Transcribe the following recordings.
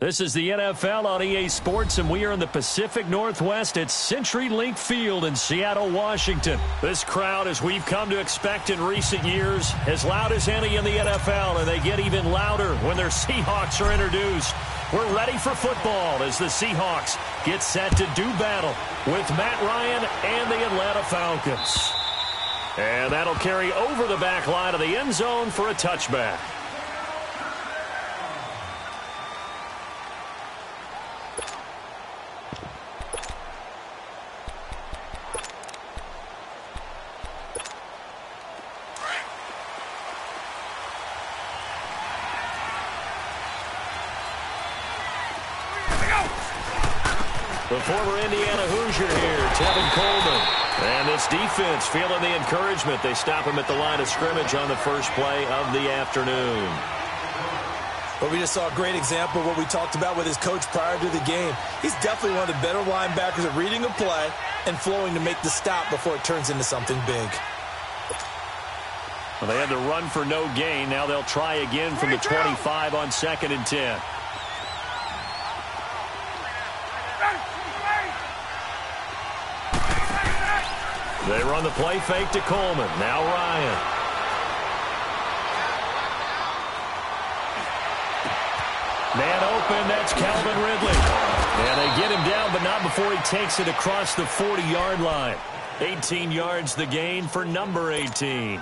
This is the NFL on EA Sports, and we are in the Pacific Northwest at CenturyLink Field in Seattle, Washington. This crowd, as we've come to expect in recent years, as loud as any in the NFL, and they get even louder when their Seahawks are introduced. We're ready for football as the Seahawks get set to do battle with Matt Ryan and the Atlanta Falcons. And that'll carry over the back line of the end zone for a touchback. The former Indiana Hoosier here, Tevin Coleman. And this defense feeling the encouragement. They stop him at the line of scrimmage on the first play of the afternoon. Well, we just saw a great example of what we talked about with his coach prior to the game. He's definitely one of the better linebackers at reading a play and flowing to make the stop before it turns into something big. Well, they had the run for no gain. Now they'll try again from the 25 on 2nd and 10. They run the play fake to Coleman. Now Ryan. Man open, that's Calvin Ridley. And they get him down, but not before he takes it across the 40-yard line. 18 yards the gain for number 18.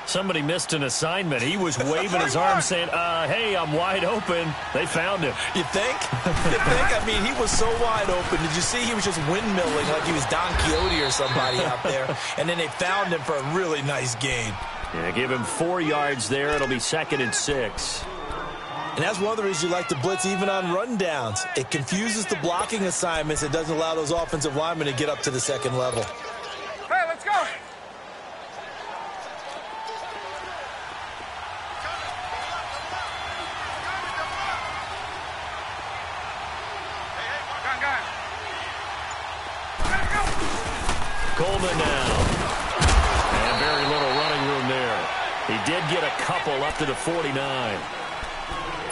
Somebody missed an assignment. He was waving his arm saying, hey, I'm wide open. They found him. You think? You think? I mean, he was so wide open. Did you see he was just windmilling like he was Don Quixote or somebody out there? And then they found him for a really nice gain. Yeah, give him 4 yards there. It'll be 2nd and 6. And that's one of the reasons you like to blitz even on rundowns. It confuses the blocking assignments. It doesn't allow those offensive linemen to get up to the second level. Hey, let's go. Coleman now. And very little running room there. He did get a couple up to the 49.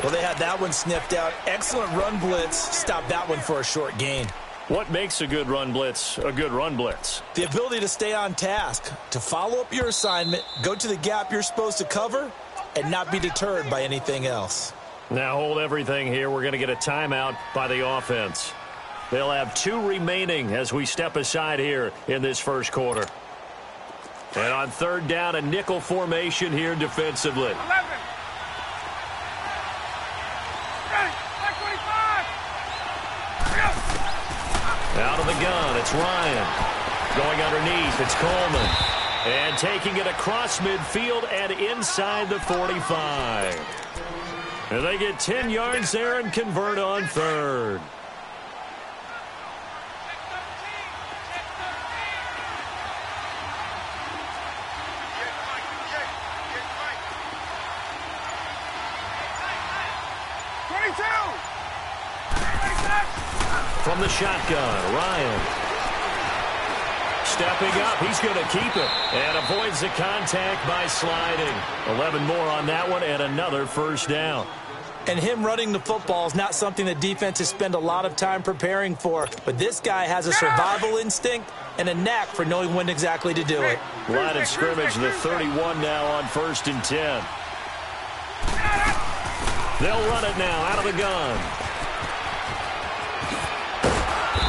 Well, they had that one sniffed out. Excellent run blitz. Stopped that one for a short gain. What makes a good run blitz a good run blitz? The ability to stay on task, to follow up your assignment, go to the gap you're supposed to cover, and not be deterred by anything else. Now hold everything here. We're going to get a timeout by the offense. They'll have 2 remaining as we step aside here in this first quarter. And on 3rd down, a nickel formation here defensively. 11. Ready. 25. Out of the gun, it's Ryan. Going underneath, it's Coleman. And taking it across midfield and inside the 45. And they get 10 yards there and convert on 3rd. From the shotgun, Ryan. Stepping up, he's going to keep it. And avoids the contact by sliding. 11 more on that one and another first down. And him running the football is not something that defenses spend a lot of time preparing for. But this guy has a survival instinct and a knack for knowing when exactly to do it. Line of scrimmage, the 31 now on 1st and 10. They'll run it now out of the gun.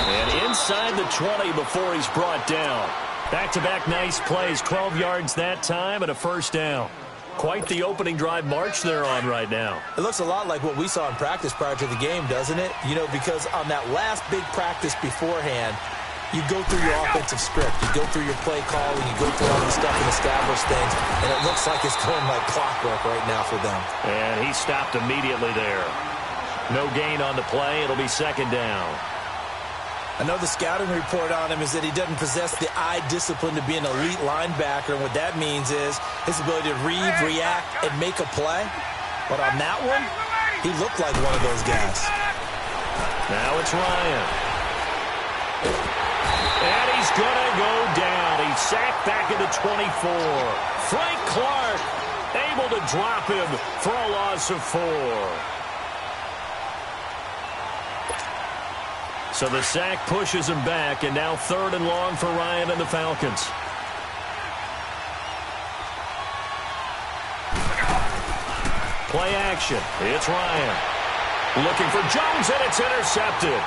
And inside the 20 before he's brought down. Back-to-back nice plays, 12 yards that time and a first down. Quite the opening drive march they're on right now. It looks a lot like what we saw in practice prior to the game, doesn't it? You know, because on that last big practice beforehand, you go through your offensive script, you go through your play calling, you go through all the stuff and establish things, and it looks like it's going like clockwork right now for them. And he stopped immediately there. No gain on the play. It'll be 2nd down. I know the scouting report on him is that he doesn't possess the eye discipline to be an elite linebacker, and what that means is his ability to read, react, and make a play. But on that one, he looked like one of those guys. Now it's Ryan. And he's going to go down. He's sacked back at the 24. Frank Clark able to drop him for a loss of 4. So the sack pushes him back, and now 3rd and long for Ryan and the Falcons. Play action. It's Ryan. Looking for Jones, and it's intercepted.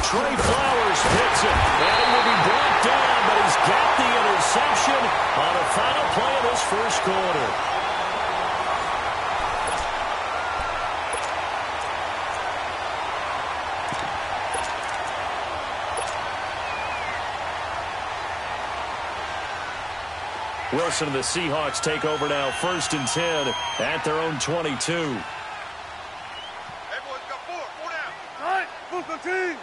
Trey Flowers hits it, and he will be brought down, but he's got the interception on the final play of this first quarter. Wilson and the Seahawks take over now, 1st and 10 at their own 22. Hey, boys, got 4. 4 down. All right, Booker team. 45.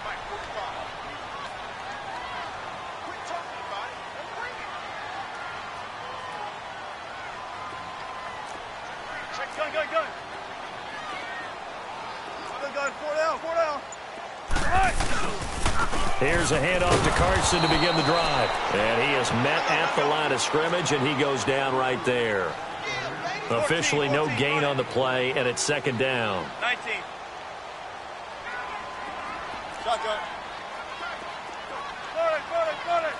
Mike, 45. Quit talking about it. Let's bring it. Check, gun. Other gun, 4 down. All right. Here's a handoff to Carson to begin the drive. And he is met at the line of scrimmage, and he goes down right there. Officially no gain on the play, and it's 2nd down. 19. Shotgun. Got it.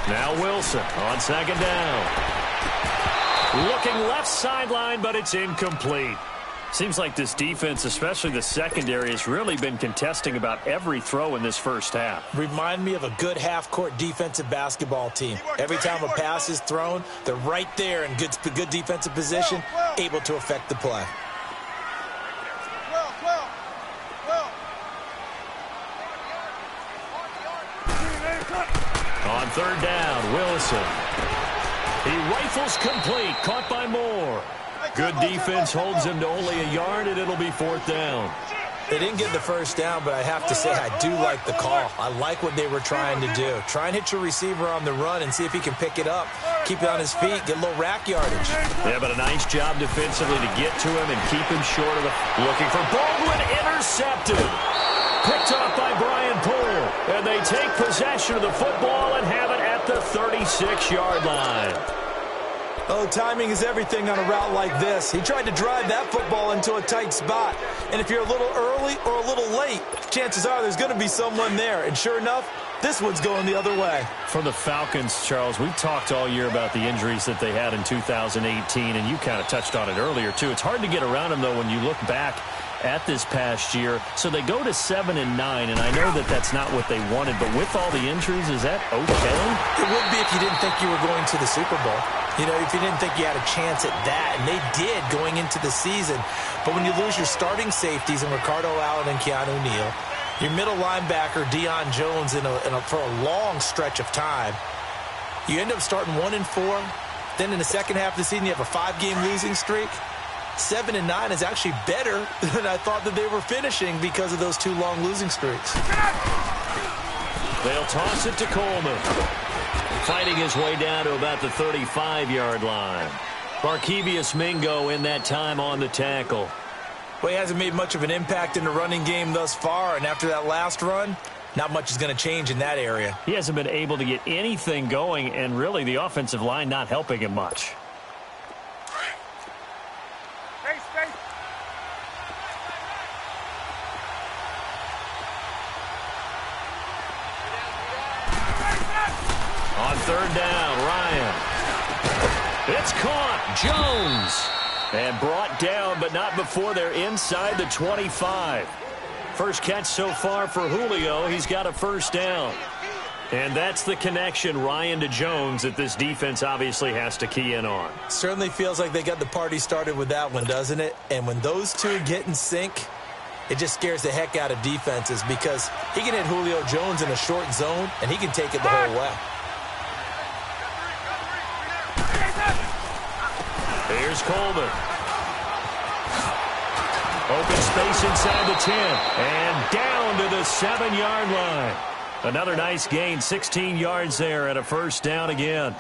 Now Wilson on 2nd down. Looking left sideline, but it's incomplete. Seems like this defense, especially the secondary, has really been contesting about every throw in this first half. Remind me of a good half-court defensive basketball team. Every time a pass is thrown, they're right there in good defensive position, able to affect the play. On 3rd down, Wilson. He rifles complete, caught by Moore. Good defense holds him to only a yard, and it'll be 4th down. They didn't get the first down, but I have to say I do like the call. I like what they were trying to do. Try and hit your receiver on the run and see if he can pick it up. Keep it on his feet, get a little rack yardage. Yeah, but a nice job defensively to get to him and keep him short of the... Looking for Baldwin, intercepted. Picked off by Brian Poole. And they take possession of the football and have it at the 36-yard line. Oh, timing is everything on a route like this. He tried to drive that football into a tight spot. And if you're a little early or a little late, chances are there's going to be someone there. And sure enough, this one's going the other way. For the Falcons, Charles, we've talked all year about the injuries that they had in 2018, and you kind of touched on it earlier, too. It's hard to get around them, though, when you look back at this past year. So they go to 7-9, and I know that that's not what they wanted, but with all the injuries, is that okay? It would be if you didn't think you were going to the Super Bowl. You know, if you didn't think you had a chance at that, and they did going into the season. But when you lose your starting safeties in Ricardo Allen and Keanu Neal, your middle linebacker, Deion Jones, for a long stretch of time, you end up starting 1-4. Then in the second half of the season, you have a 5-game losing streak. 7-9 is actually better than I thought that they were finishing because of those 2 long losing streaks. They'll toss it to Coleman. Fighting his way down to about the 35-yard line. Barkevious Mingo in that time on the tackle. Well, he hasn't made much of an impact in the running game thus far, and after that last run, not much is going to change in that area. He hasn't been able to get anything going, and really the offensive line not helping him much. On 3rd down, Ryan. It's caught. Jones. And brought down, but not before they're inside the 25. First catch so far for Julio. He's got a 1st down. And that's the connection, Ryan to Jones, that this defense obviously has to key in on. Certainly feels like they got the party started with that one, doesn't it? And when those two get in sync, it just scares the heck out of defenses because he can hit Julio Jones in a short zone, and he can take it the whole way. Here's Coleman. Open space inside the 10. And down to the 7-yard line. Another nice gain, 16 yards there and a 1st down again.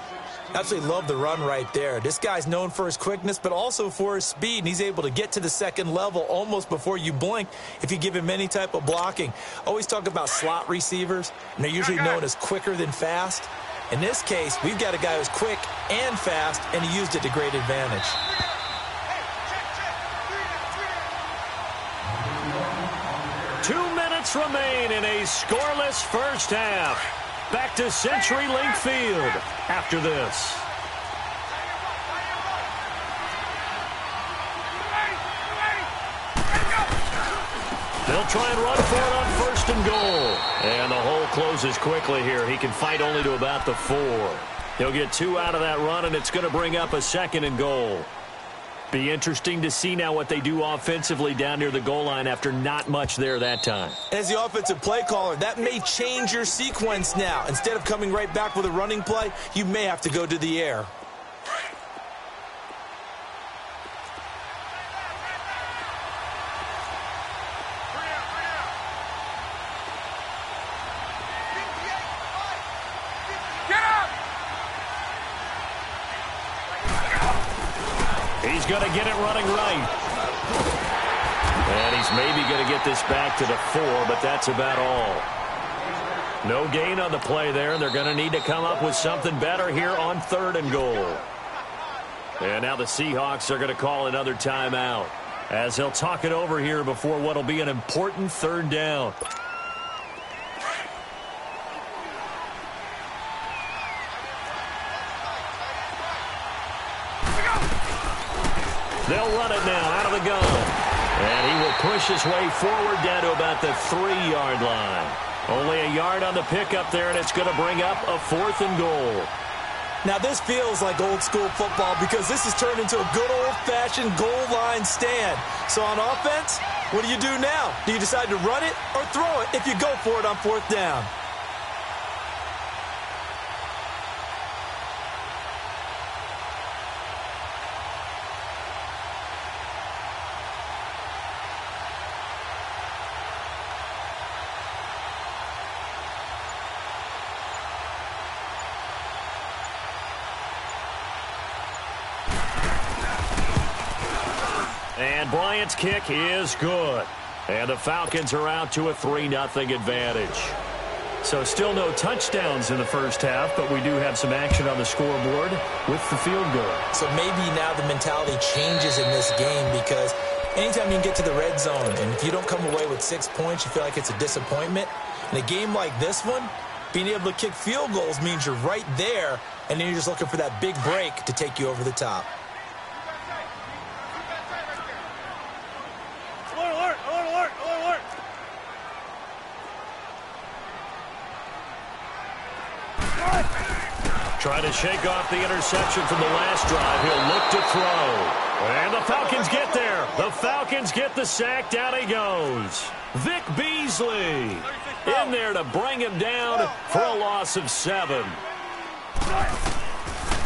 Absolutely love the run right there. This guy's known for his quickness, but also for his speed, and he's able to get to the 2nd level almost before you blink if you give him any type of blocking. Always talk about slot receivers, and they're usually known as quicker than fast. In this case, we've got a guy who's quick and fast, and he used it to great advantage. minutes remain in a scoreless first half. Back to CenturyLink Field after this. They'll try and run for it on first and goal. And the hole closes quickly here. He can fight only to about the 4. He'll get 2 out of that run, and it's going to bring up a second and goal. Be interesting to see now what they do offensively down near the goal line after not much there that time. As the offensive play caller, that may change your sequence now. Instead of coming right back with a running play, you may have to go to the air. He's going to get it running right. And he's maybe going to get this back to the 4, but that's about all. No gain on the play there, and they're going to need to come up with something better here on third and goal. And now the Seahawks are going to call another timeout as he'll talk it over here before what will be an important third down. They'll run it now out of the gun. And he will push his way forward down to about the 3-yard line. Only a yard on the pickup there, and it's going to bring up a 4th and goal. Now this feels like old school football because this has turned into a good old-fashioned goal line stand. So on offense, what do you do now? Do you decide to run it or throw it if you go for it on 4th down? And Bryant's kick is good. And the Falcons are out to a 3-0 advantage. So still no touchdowns in the first half, but we do have some action on the scoreboard with the field goal. So maybe now the mentality changes in this game because anytime you can get to the red zone, and if you don't come away with 6 points, you feel like it's a disappointment. In a game like this one, being able to kick field goals means you're right there, and then you're just looking for that big break to take you over the top. Trying to shake off the interception from the last drive. He'll look to throw. And the Falcons get there. The Falcons get the sack. Down he goes. Vic Beasley in there to bring him down for a loss of 7.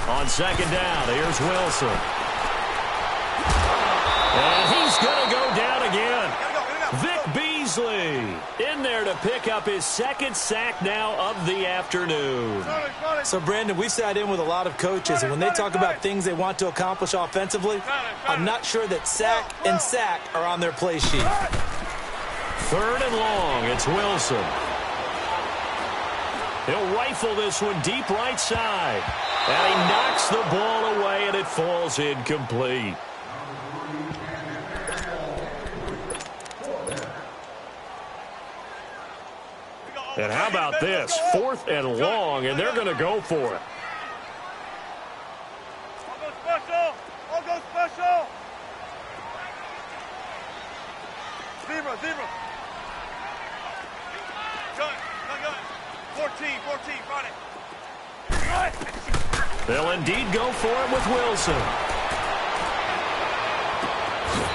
On second down, here's Wilson. And he's going to go down again. Vic Beasley in there to pick up his 2nd sack now of the afternoon. So, Brandon, we've sat in with a lot of coaches, and when they talk about things they want to accomplish offensively, I'm not sure that sack and sack are on their play sheet. 3rd and long, it's Wilson. He'll rifle this one deep right side. And he knocks the ball away, and it falls incomplete. And how about this? 4th and long, and they're going to go for it. I'll go special. I'll go special. Zebra. Gun. 14, Friday. They'll indeed go for it with Wilson.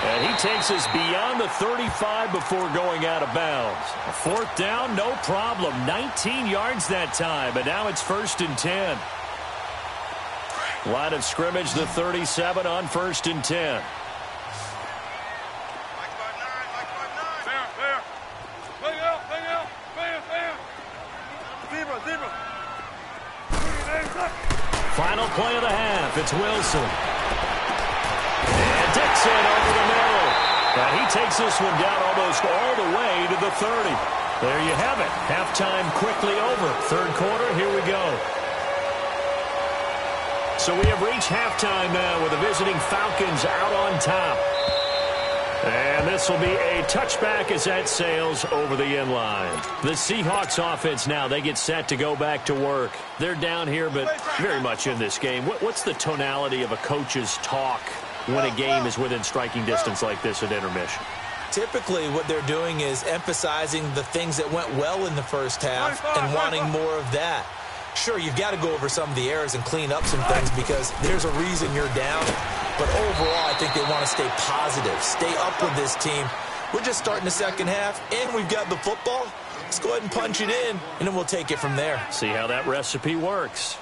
And he takes us beyond the 35 before going out of bounds. A 4th down, no problem. 19 yards that time, but now it's 1st and 10. Line of scrimmage, the 37 on 1st and 10. Final play of the half, it's Wilson. And Dixon over the middle. And he takes this one down almost all the way to the 30. There you have it. Halftime quickly over. 3rd quarter, here we go. So we have reached halftime now with the visiting Falcons out on top. And this will be a touchback as that sails over the end line. The Seahawks offense now, they get set to go back to work. They're down here, but very much in this game. What's the tonality of a coach's talk when a game is within striking distance like this at intermission? Typically, what they're doing is emphasizing the things that went well in the first half and wanting more of that. Sure, you've got to go over some of the errors and clean up some things because there's a reason you're down. But overall, I think they want to stay positive, stay up with this team. We're just starting the second half, and we've got the football. Let's go ahead and punch it in, and then we'll take it from there. See how that recipe works.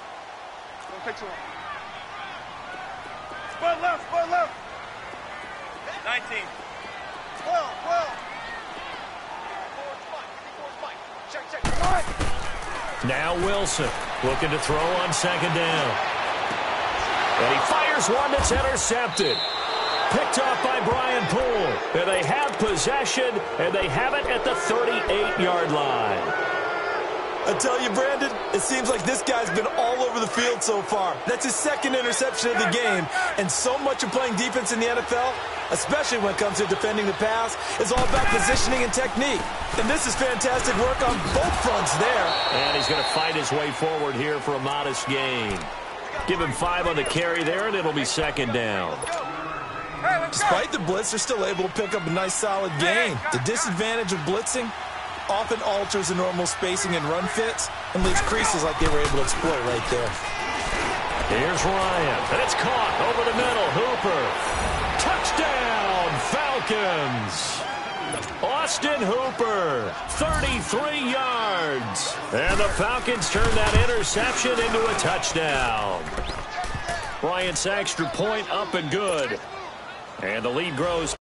Spud left, spud left. 19. 12, 12. Now Wilson looking to throw on second down. And he fires one that's intercepted. Picked off by Brian Poole. And they have possession, and they have it at the 38-yard line. I tell you, Brandon, it seems like this guy's been all over the field so far. That's his second interception of the game. And so much of playing defense in the NFL, especially when it comes to defending the pass, is all about positioning and technique. And this is fantastic work on both fronts there. And he's going to fight his way forward here for a modest gain. Give him 5 on the carry there, and it'll be second down. Despite the blitz, they're still able to pick up a nice, solid gain. The disadvantage of blitzing often alters the normal spacing and run fits and leaves creases like they were able to exploit right there. Here's Ryan, and it's caught over the middle. Hooper. Touchdown, Falcons. Austin Hooper, 33 yards. And the Falcons turn that interception into a touchdown. Bryant's extra point up and good. And the lead grows.